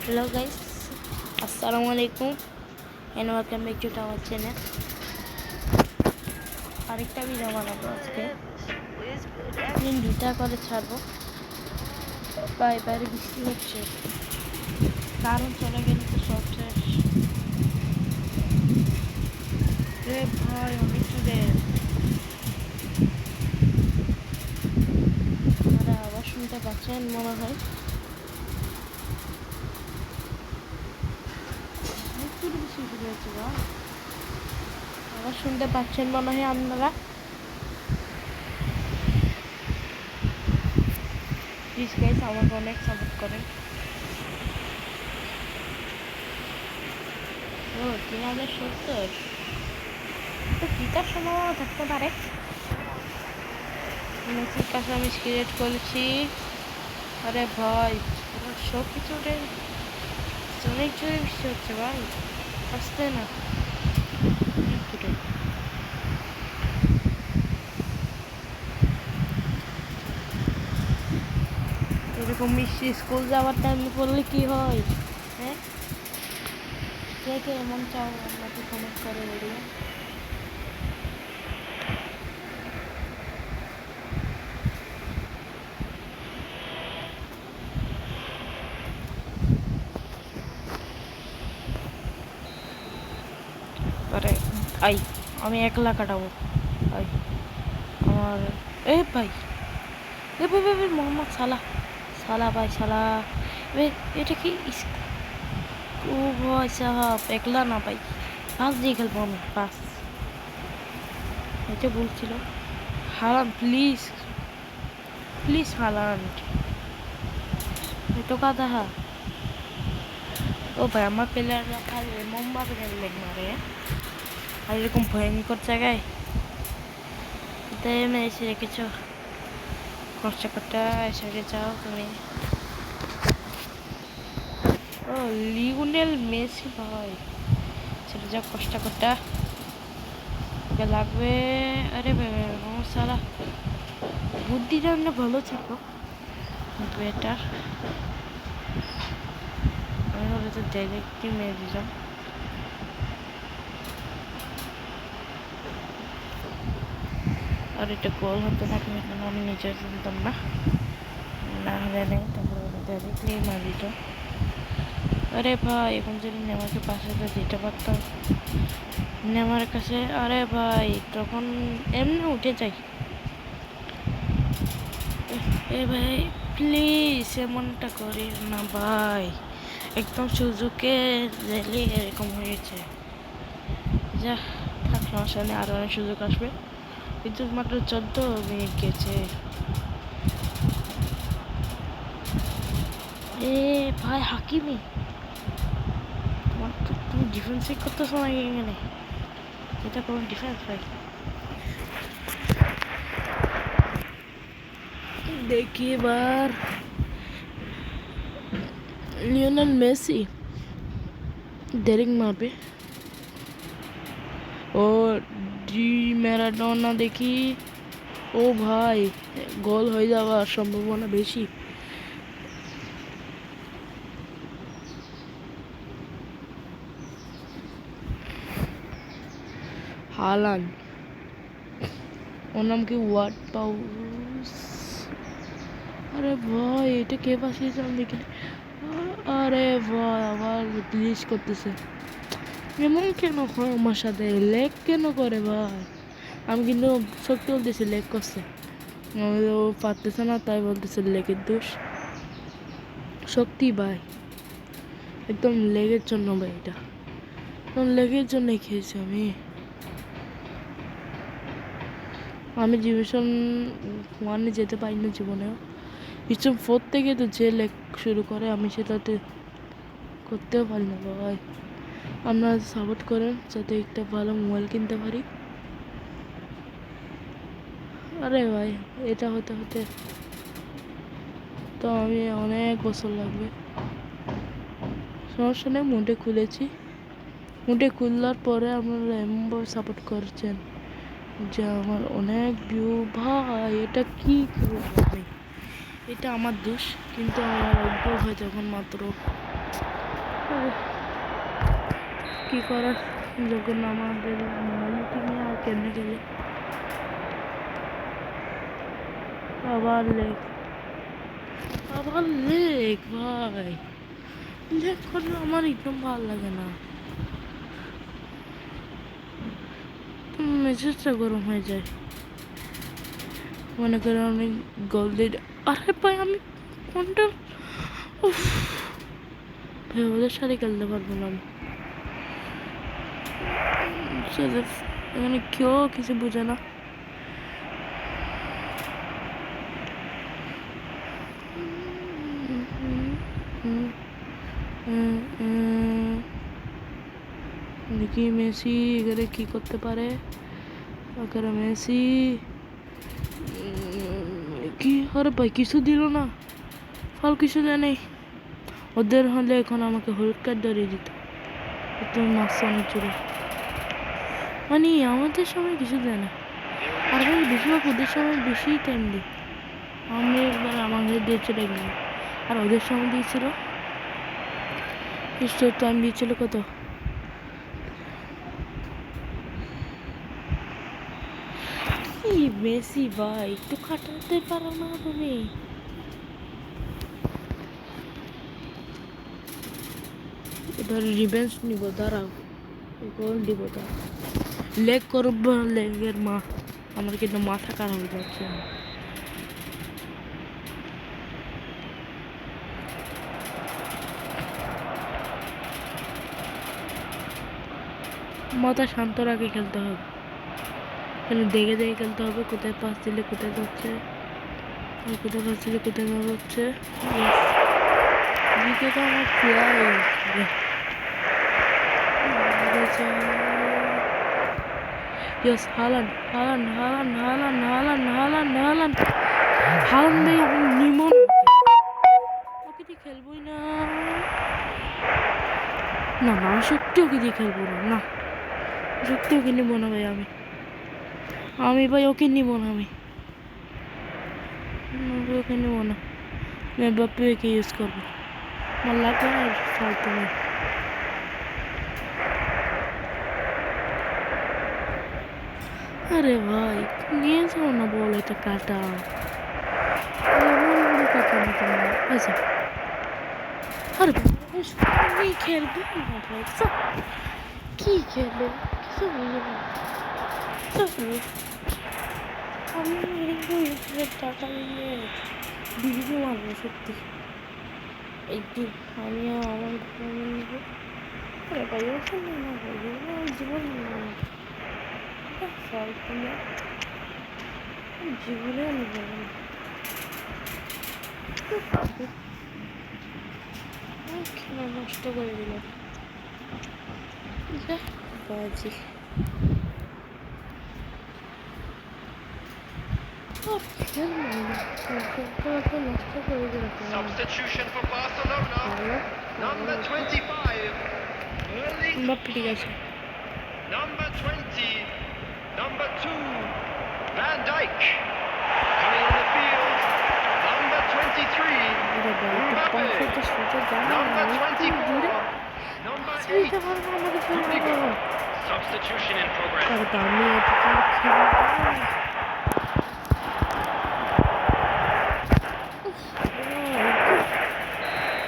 Hello guys, Assalamualaikum and welcome back to our channel. আরেকটা video বানাবো আজকে দিন দুটা করে ছাড়বো। বাইরে বৃষ্টি হচ্ছে, কারণ চলে গেলে তো সব শেষ। রে ভাই অনেক দূরে, আপনারা আবার শুনতে পাচ্ছেন মনে হয়। একটু বেশি দূরে হচ্ছে বা আবার শুনতে পাচ্ছেন মনে হয় আপনারা। প্লিজ গাইস আমাকে অনেক সাপোর্ট করেন। ও 3070 তো কিতার সম্ভাবনা থাকতে পারে। মেসির কাছে আমি ক্রিয়েট করেছি। আরে ভাই সব কিছু অনেক জোরে বৃষ্টি হচ্ছে ভাই, আসতে না এরকম বৃষ্টি স্কুল যাওয়ার টাইমে পড়লে কি হয়? হ্যাঁ, কে কে এমন চাও আমাকে কমেন্ট করে বলিও। আরে আই আমি একলা কাটাবো ভাই আমার। এ ভাই এ ভাই ভাই মোহাম্মদ সালাহ, সালাহ ভাই সালাহ। এটা কি ও ভাই সাহাব একলা না ভাই, পাঁচ দিয়ে খেলবো আমি, পাঁচ। এটা বলছিল হারান প্লিজ প্লিজ হারান এটা কাদা। ও ভাই আমার প্লেয়াররা খালি এমনভাবে লেগ মারে আর এরকম ভয়ঙ্কর জায়গায় তাই এসে রেখেছ। খরচা করতে এসে যাও তুমি। ও লিওনেল মেসি ভাই ছেড়ে যাও কষ্ট করতে ওকে লাগবে। আরে সারা বুদ্ধিটা ভালো ছিল কিন্তু এটার আমি হলে তো ডাইরেক্টলি মেরে দিলাম। আর এটা গোল হতে থাকে আমি নিজে জানতাম না, না হলে নেই তারপরে ডাইরেক্টলি মারি দিত। আরে ভাই এখন যদি নেমারকে পাশে দিতে পারতাম নেমার কাছে। আরে ভাই তখন এমনি উঠে যাই। এ ভাই প্লিজ এমনটা করি না ভাই, একদম সুযোগে জেলে এরকম হয়েছে। যা থাক সমস্যা নেই, আরো অনেক সুযোগ আসবে। কিন্তু মাত্র 14 মিনিট গেছে। এ ভাই হাকিমি তুমি ডিফেন্সে করতেছো নাকি এখানে? এটা কোনো ডিফেন্স ভাই? দেখি এবার লিওনেল মেসি ডাইরেক্ট মারবে। ও ডি ম্যারাডোনা দেখি। ও ভাই গোল হয়ে যাওয়ার সম্ভাবনা বেশি। হালান ওর নাম কি ওয়ার্ড পাউস। আরে ভাই এটা কে পাঠিয়েছে আমি দেখিনি। আরে ভাই আবার গ্লিচ করতেছে, এমন কেন হয় আমার সাথে? লেগ কেন করে ভাই? আমি কিন্তু সত্যি বলতেছি লেগ করছে, ও পারতেছে না তাই বলতেছে লেগের দোষ। সত্যি ভাই একদম লেগের জন্য ভাই, এটা লেগের জন্যই খেয়েছি আমি ডিভিশন 1-এ যেতে পারি না জীবনেও। ডিভিশন 4 থেকে তো যে লেগ শুরু করে আমি সেটাতে করতেও পারি না ভাই। আপনারা সাপোর্ট করেন যাতে একটা ভালো মোবাইল কিনতে পারি। আরে ভাই এটা হতে হতে তো আমি অনেক বছর লাগবে। সমস্যা নেই, মুডে খুলেছি। মুডে খুললার পরে আপনারা এমনভাবে সাপোর্ট করছেন যে আমার অনেক ভিউ। ভাই এটা কি করবো আমি? এটা আমার দোষ, কিন্তু আমার অল্প হয় যখন মাত্র কি করার, যখন আমাদের মহামুখী নিয়ে আর কেমনে গেলে আবার লেক, আবার লেক। ভাই লেক করলে আমার একদম ভালো লাগে না, মেজাজটা গরম হয়ে যায়। মনে করে অনেক গোল দিয়ে, আরে ভাই আমি কোনটা, উফ ভাই ওদের সাথে খেলতে পারবো না আমি। এখানে কেউ কিছু বোঝে না। দেখি মেসি এখানে কি করতে পারে। আরে মেসি কি, আরে ভাই কিছু দিল না, ফল কিছু দেয় নেই। ওদের হলে এখন আমাকে হলুদ কার্ড ধরিয়ে দিত, মারছে অনেক জোরে। মানে আমাদের সময় কিছু দেয় না, আর ভাই বেশিরভাগ ওদের সময় বেশি টাইম দিই। আমি একবার আমাদের দিয়েছে টাইম, আর ওদের সময় দিয়েছিল টাইম দিয়েছিল কত, কি মেসি ভাই একটু খাটাতে পারো না তুমি? এবার রিভেঞ্জ নিব, দাঁড়াও গোল দিব, দাঁড়াও লেগ করব, লেগের মা আমার কিন্তু মাথা খারাপ হয়ে যাচ্ছে। মাথা শান্ত রাখে খেলতে হবে, দেখে দেখে খেলতে হবে, কোথায় পাস দিলে কোথায় যাচ্ছে, কোথায় পাস দিলে কোথায় যাচ্ছে। দিকে তো আমার প্রায় yes, Haaland Haaland Haaland Haaland Haaland Haaland Haaland Haaland ভাই আপনি নিমন ওকে দিয়ে খেলবই না, না না সত্যি ওকে দিয়ে খেলবো না, না সত্যি ওকে নিবো না ভাই, আমি ভাই ওকে নিবো না, আমি ওকে নিবো না, আমি বাপ্পেকে ইউজ করবো, আমার লাগবে না ফালতু নেই। আরে ভাই নিয়ে যাও না, বল এটা কাটা আচ্ছা। আরে ভাই খেলবে না ভাই, কি খেলবে কিছু বুঝে না। আমি টাকা নিয়ে ডিগ্রি মারবো সত্যি, একদিন আমি আমার ঘরে নেবো। আরে ভাই ওখানে না ভাই, জীবন ফালতু না, জীবনে আমি যাবো না, খেলা নষ্ট করে দিল বাজি। Substitution for Barcelona. Number 25. Mbappé গেছে। Number 20. Number 2. Van Dijk. Coming on the field. Number 23. Mbappé. Number 24. Number 8. Rudiger. Substitution in progress.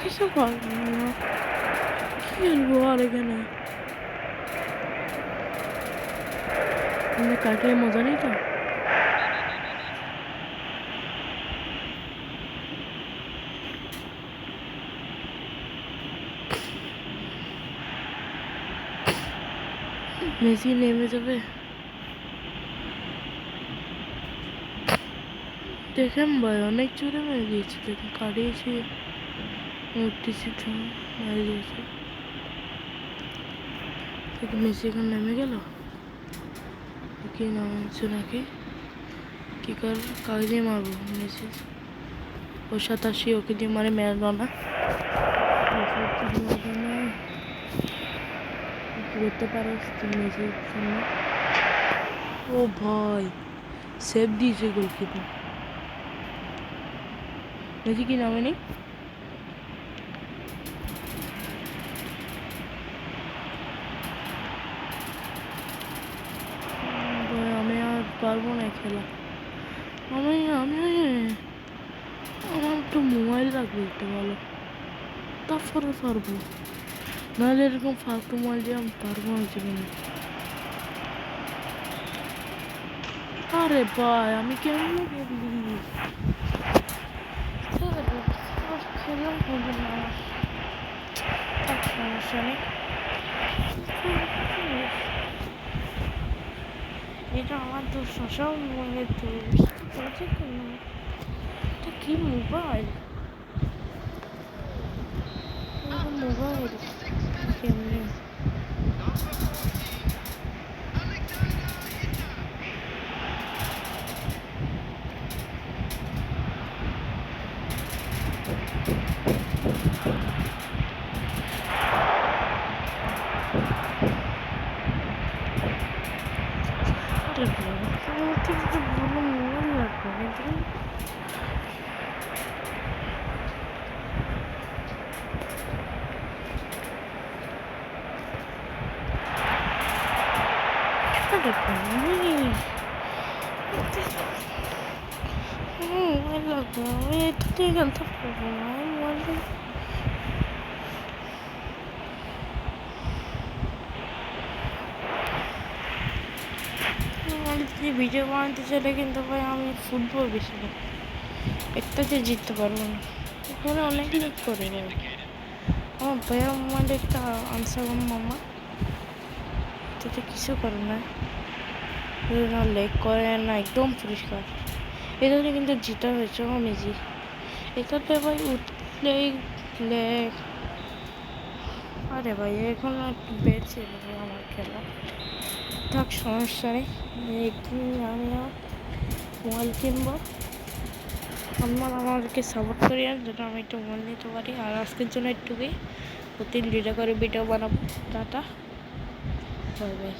কিছু পারবো না, খেলবো আর এখানে কাটিয়ে মজা নেই তো। মেসি নেমে যাবে, দেখেন ভাই অনেক জোরে মেরে দিয়েছে, দেখুন কাটিয়েছি উঠতেছি মেরে দিয়েছে, দেখুন মেসি এখন নেমে গেল, কি নামছে নাকি কি কর, কাকে দিয়ে মারবো, মেসি ও 87 ওকে দিয়ে মারে ম্যারাডোনা, করতে পারো মেসির সামনে। ও ভাই সেভ দিয়েছে গোলকিপার, মেসি কি নামে নেই, পারবো না এই খেলা। আমি আমি আমার একটু মোবাইল লাগবে একটু ভালো, তারপরে পারবো, নাহলে এরকম ফালতু মোবাইল দিয়ে আমি পারবো না জীবনে। আরে ভাই আমি কেমন খেলি, খেলা হবে না, আর সমস্যা নেই। এটা আমার দোষ না, সব মোবাইলের দোষ। বলছে কেন এটা কি মোবাইল, মোবাইল কেমনি আরে বাবা, আমার তো একটা ভালো মোবাইল লাগবে কিন্তু। আরে মোবাইল লাগবে, আমি এটা দিয়ে খেলতে পারবো না, আমি মোবাইল দিয়ে ভিডিও বানাতে চাইলে কিন্তু ভাই আমি ফুটবল বেশি না, একটাতে জিততে পারবো না, ওখানে অনেক লিক করে ভাই। আমার ভাইয়া মোবাইলে একটা আনসার মামা, তাতে কিছু করে না, না লেক করে না, একদম পরিষ্কার। এটাতে কিন্তু জিতা হয়েছে অনেজি, এটাতে ভাই উঠলেই লেক। আরে ভাই এখন একটু বেঁচে আমার খেলা, থাক সমস্যা নেই, একদিন আমি মোবাইল কিনবো। আমাকে সাপোর্ট করি, আর যেটা আমি একটু মোবাইল নিতে পারি। আর আজকের জন্য একটুকুই, প্রতিদিন ভিডিও করে ভিডিও বানাবো। Tata, bye bye.